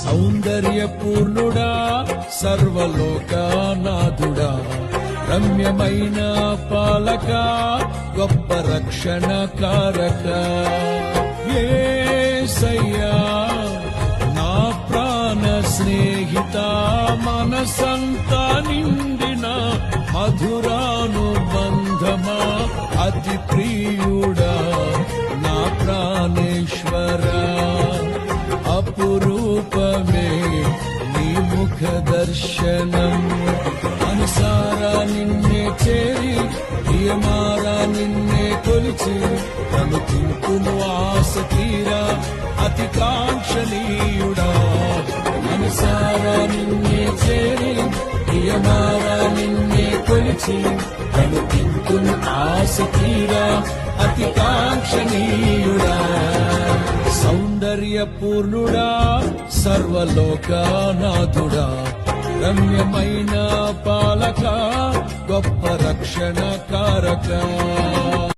సౌందర్యపూర్ణుడా సర్వలోకనాథుడా రమ్యమైన పాలక గొప్ప రక్షణ కారక యేసయ్యా నా ప్రాణ స్నేహిత మనసంతా నిండిన మధురానుబంధమా అతి ప్రియుడా నా ప్రాణేశ్వరా అపురూపమే నీ ముఖ దర్శనం అనుసారా నిన్నే చేరి నియమారా నిన్నే కొలిచి నన్ను తింటును ఆశ తీరా అతి కాంక్షణీయుడా అనుసారా నిన్నే చేరి నియమారా నిన్నే కొలిచి నన్ను తింటును ఆశ తీరా అతి కాంక్షణీయుడా సౌందర్యపూర్ణుడా సర్వలోకనాథుడా రమ్యమైన పాలక గొప్ప రక్షణ కారక